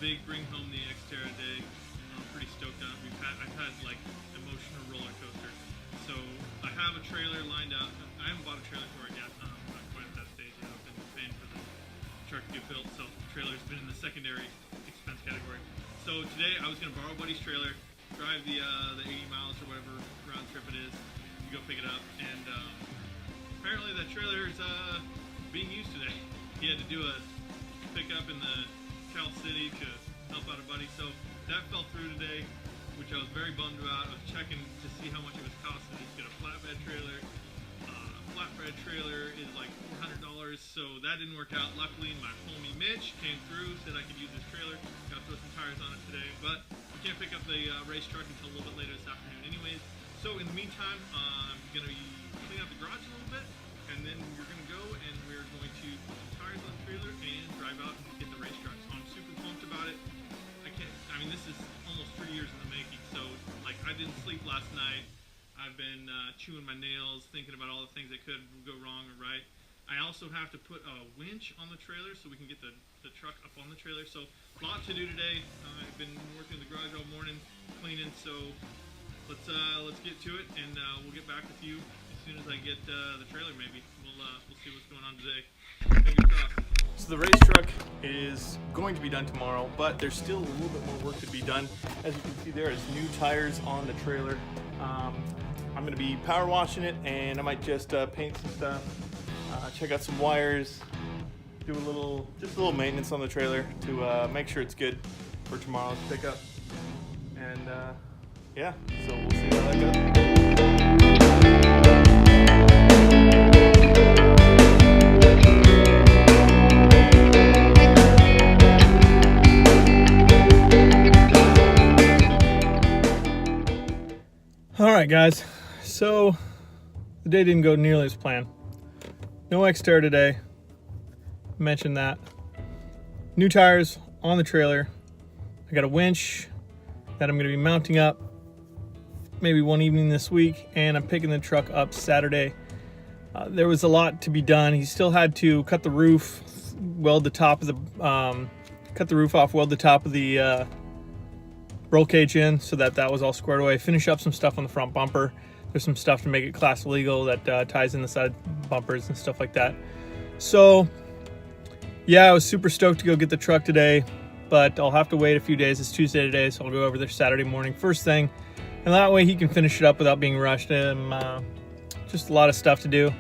big bring home the Xterra day. I'm pretty stoked on it. I've had like emotional roller coaster. So I have a trailer lined up. I haven't bought a trailer for it yet. I'm not quite at that stage yet. I've been paying for the truck to get built, so the trailer's been in the secondary expense category. So today I was going to borrow Buddy's trailer, drive the 80 miles or whatever round trip it is, to go pick it up, and apparently that trailer is being used today. He had to do a pickup in the Cal City to help out a buddy, so that fell through today, which I was very bummed about. I was checking to see how much it was costing to get a flatbed trailer. Flatbed trailer is like $400, so that didn't work out. Luckily, my homie Mitch came through, said I could use this trailer. Got to throw some tires on it today, but I can't pick up the race truck until a little bit later this afternoon anyways. So in the meantime, I'm going to clean out the garage a little bit, and then we're going to go and we're going to put some tires on the trailer and drive out and get the race truck. So I'm super pumped about it. I mean, this is almost 3 years in the making, so like I didn't sleep last night. I've been chewing my nails, thinking about all the things that could go wrong or right. I also have to put a winch on the trailer so we can get the truck up on the trailer. So a lot to do today. I've been working in the garage all morning, cleaning. So let's get to it, and we'll get back with you as soon as I get the trailer. Maybe we'll see what's going on today. Fingers crossed. So the race truck is going to be done tomorrow, but there's still a little bit more work to be done. As you can see, there is new tires on the trailer. I'm going to be power washing it, and I might just paint some stuff, check out some wires, do just a little maintenance on the trailer to make sure it's good for tomorrow's pickup. And yeah, so we'll see how that goes. Alright guys, so the day didn't go nearly as planned. No Xterra today, mentioned that. New tires on the trailer. I got a winch that I'm going to be mounting up maybe one evening this week, and I'm picking the truck up Saturday. There was a lot to be done. He still had to cut the roof, weld the top of the, cut the roof off, weld the top of the roll cage in so that was all squared away. Finish up some stuff on the front bumper. There's some stuff to make it class legal that ties in the side bumpers and stuff like that. So yeah, I was super stoked to go get the truck today, but I'll have to wait a few days. It's Tuesday today, so I'll go over there Saturday morning first thing, and that way he can finish it up without being rushed. Just a lot of stuff to do,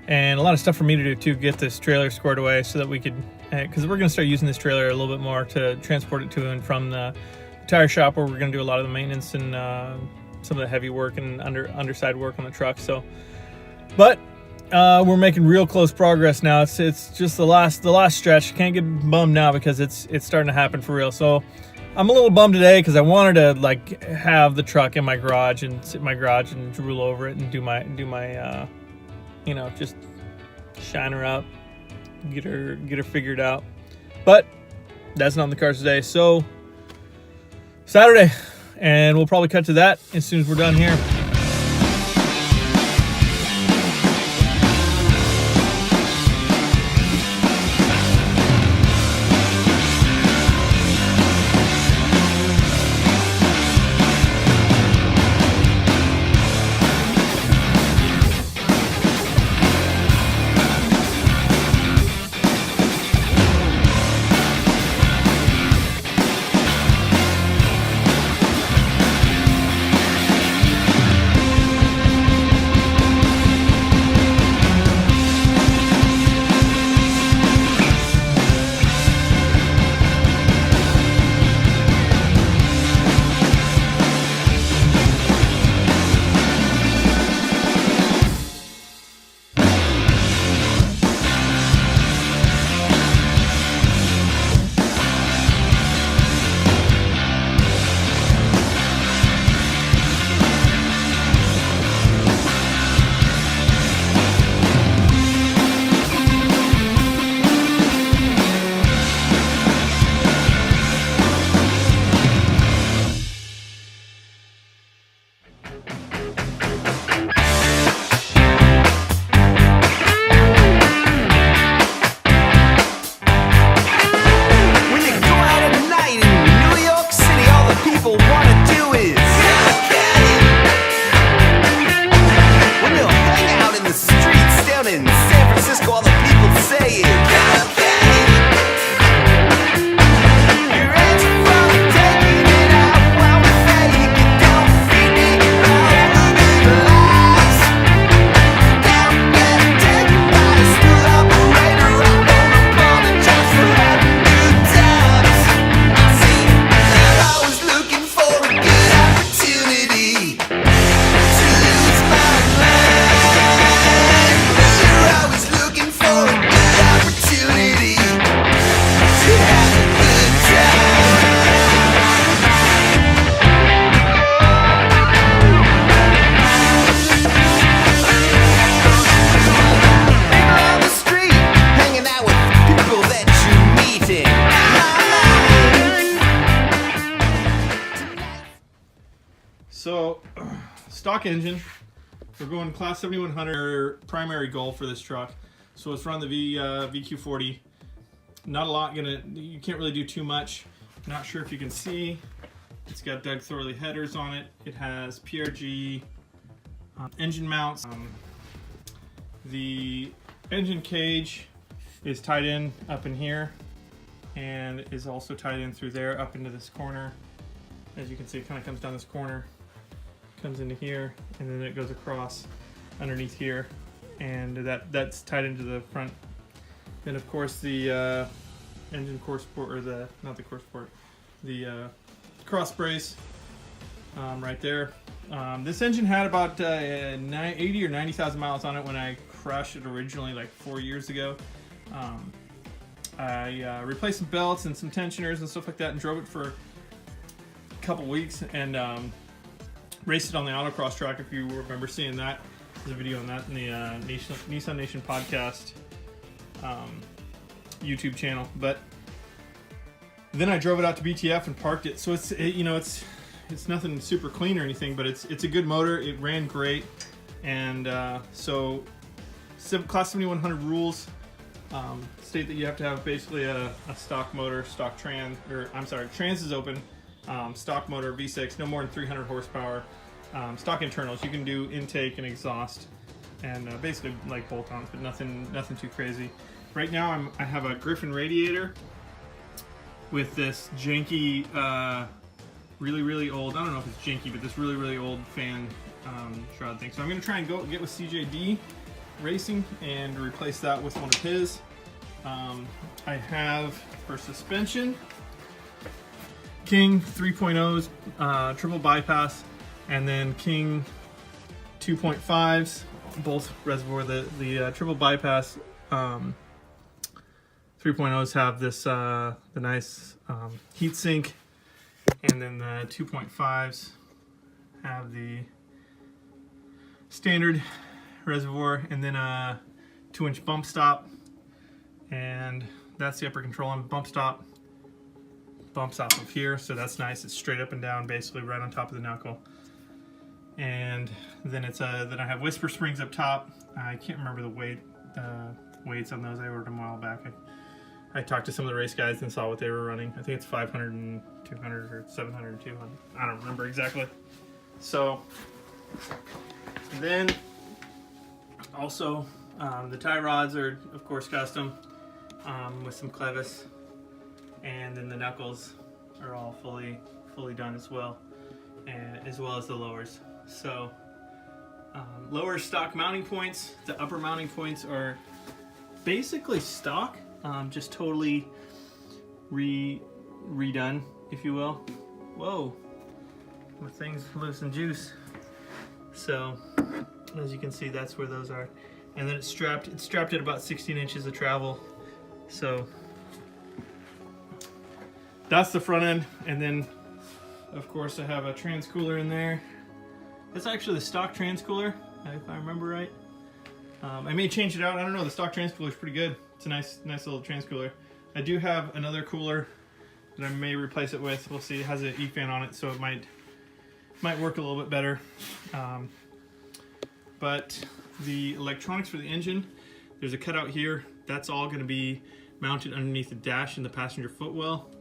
and a lot of stuff for me to do too, get this trailer squared away so that we could, because we're going to start using this trailer a little bit more to transport it to and from the tire shop, where we're going to do a lot of the maintenance and some of the heavy work and underside work on the truck. So, but we're making real close progress now. It's just the last stretch. Can't get bummed now because it's starting to happen for real. So I'm a little bummed today because I wanted to like have the truck in my garage and sit in my garage and drool over it and do my you know, just shine her up, get her figured out. But that's not in the cards today. So Saturday, and we'll probably cut to that as soon as we're done here. stock engine. We're going class 7100 primary goal for this truck. So let's run the VQ40. Not a lot you can't really do too much. Not sure if you can see. It's got Doug Thorley headers on it. It has PRG engine mounts. The engine cage is tied in up in here and is also tied in through there up into this corner. As you can see, it kind of comes down this corner, comes into here, and then it goes across underneath here, and that's tied into the front. Then of course the engine core support, or the cross brace right there. This engine had about 80 or 90,000 miles on it when I crashed it originally, like 4 years ago. I replaced some belts and some tensioners and stuff like that, and drove it for a couple weeks, and raced it on the autocross track. If you remember seeing that, there's a video on that in the Nissan Nation podcast YouTube channel. But then I drove it out to BTF and parked it. So it's nothing super clean or anything, but it's a good motor. It ran great, and so class 7100 rules state that you have to have basically a stock motor, stock trans, or I'm sorry, trans is open, stock motor V6, no more than 300 horsepower, stock internals. You can do intake and exhaust, and basically like bolt-ons, but nothing too crazy. Right now I have a Griffin radiator with this janky, really old, I don't know if it's janky, but this really old fan shroud thing. So I'm going to try and get with CJD Racing and replace that with one of his. I have, for suspension, King 3.0s, triple bypass, and then King 2.5s, both reservoir. The triple bypass 3.0s have this the nice heat sink, and then the 2.5s have the standard reservoir, and then a 2-inch bump stop, and that's the upper control on bump stop. Bumps off of here, so that's nice. It's straight up and down, basically right on top of the knuckle. And then then I have whisper springs up top. I can't remember the weights on those. I ordered them a while back. I talked to some of the race guys and saw what they were running. I think it's 500 and 200 or 700 and 200. I don't remember exactly. So then also the tie rods are of course custom with some clevis, and then the knuckles are all fully done as well, and as well as the lowers. So lower stock mounting points. The upper mounting points are basically stock, just totally redone, if you will. Whoa, my thing's loose and juice. So as you can see, that's where those are, and then it's strapped at about 16 inches of travel. So that's the front end, and then of course I have a trans cooler in there. It's actually the stock trans cooler, if I remember right. I may change it out. I don't know. The stock trans cooler is pretty good. It's a nice little trans cooler. I do have another cooler that I may replace it with. We'll see. It has an E-fan on it, so it might work a little bit better. But the electronics for the engine, there's a cutout here. That's all going to be mounted underneath the dash in the passenger footwell.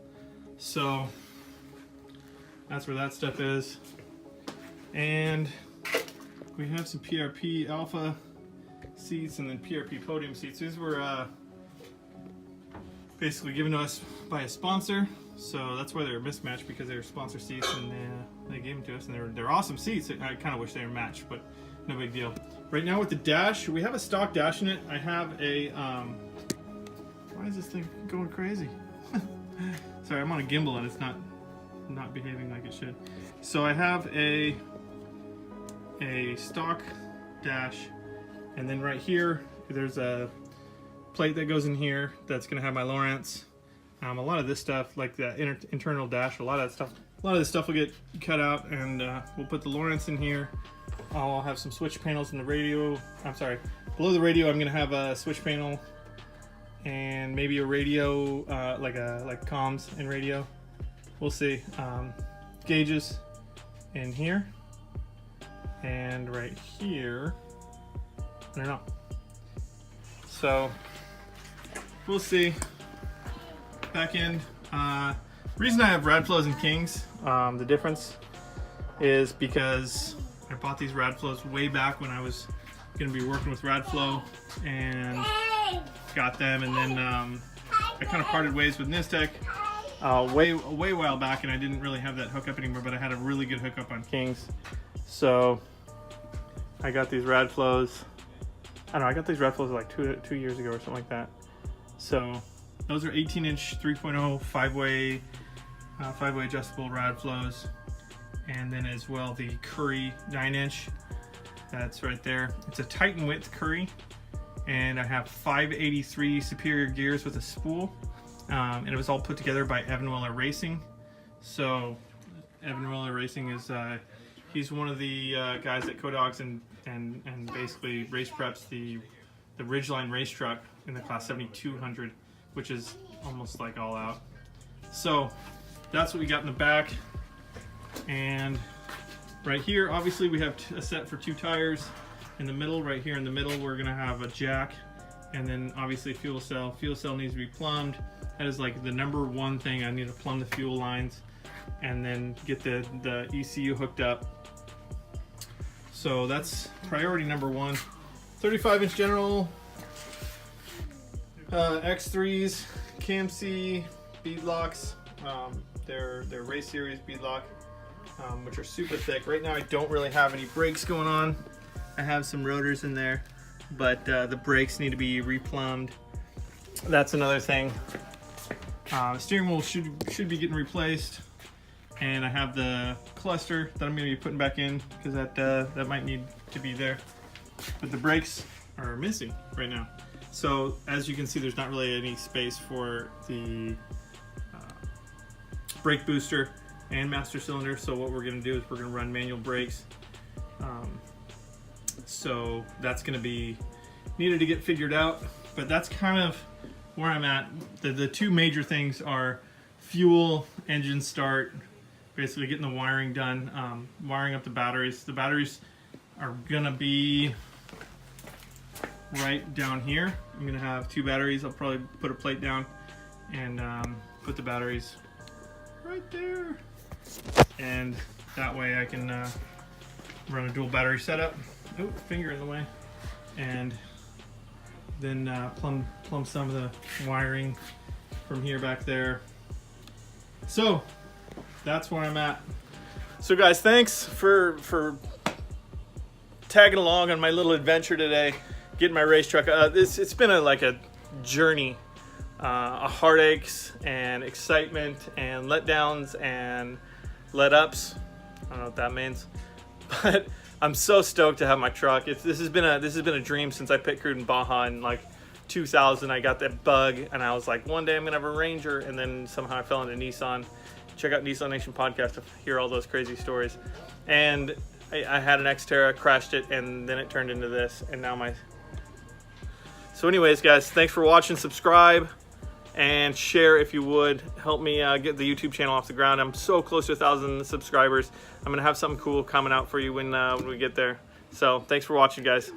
So that's where that stuff is. And we have some PRP Alpha seats and then PRP podium seats. These were basically given to us by a sponsor, so that's why they're a mismatch, because they're sponsor seats, and they gave them to us, and they're awesome seats. I kind of wish they were matched, but no big deal. Right now with the dash, we have a stock dash in it. I have a why is this thing going crazy? Sorry, I'm on a gimbal and it's not behaving like it should. So I have a stock dash, and then right here there's a plate that goes in here that's going to have my Lowrance. A lot of this stuff, like the internal dash, a lot of this stuff will get cut out, and we'll put the Lowrance in here. I'll have some switch panels in the radio. I'm sorry, below the radio I'm going to have a switch panel and maybe a radio, like comms and radio. We'll see. Gauges in here, and right here, I don't know. So we'll see. Back end. Reason I have Radflows and Kings, the difference is because I bought these Radflows way back when I was going to be working with Radflow and got them, and then I kind of parted ways with Nistec way while back, and I didn't really have that hookup anymore, but I had a really good hookup on Kings. So I got these Radflows. I don't know, I got these Radflows like two years ago or something like that. So those are 18-inch 3.0 five-way adjustable Radflows, and then as well the Curry 9-inch. That's right there. It's a Titan width Curry, and I have 583 superior gears with a spool, and it was all put together by Evan Weller Racing. So Evan Weller Racing is he's one of the guys that co-dogs and basically race preps the Ridgeline race truck in the class 7200, which is almost like all out. So that's what we got in the back. And right here, obviously we have a set for 2 tires. In the middle, right here in the middle, we're gonna have a jack, and then obviously fuel cell. Fuel cell needs to be plumbed. That is like the #1 thing. I need to plumb the fuel lines and then get the ECU hooked up. So that's priority #1. 35-inch General X3s, CAMC beadlocks. They're race series beadlock, which are super thick. Right now I don't really have any brakes going on. I have some rotors in there, but the brakes need to be replumbed. That's another thing. Steering wheel should be getting replaced, and I have the cluster that I'm going to be putting back in because that might need to be there. But the brakes are missing right now. So as you can see, there's not really any space for the brake booster and master cylinder. So what we're going to do is we're going to run manual brakes. So that's going to be needed to get figured out. But that's kind of where I'm at. The 2 major things are fuel, engine start, basically getting the wiring done, wiring up the batteries. The batteries are going to be right down here. I'm going to have 2 batteries. I'll probably put a plate down and put the batteries right there. And that way I can run a dual battery setup. Oh, finger in the way. And then plumb some of the wiring from here back there. So that's where I'm at. So guys, thanks for tagging along on my little adventure today, getting my race truck. It's been like a journey, heartaches and excitement and letdowns and let ups. I don't know what that means, but I'm so stoked to have my truck. This has been a dream since I pit crewed in Baja in like 2000. I got that bug, and I was like, one day I'm gonna have a Ranger, and then somehow I fell into Nissan. Check out Nissan Nation podcast to hear all those crazy stories. And I had an Xterra, crashed it, and then it turned into this, and now my. So, anyways, guys, thanks for watching. Subscribe and share if you would. Help me get the YouTube channel off the ground. I'm so close to 1,000 subscribers. I'm gonna have something cool coming out for you when we get there. So thanks for watching, guys.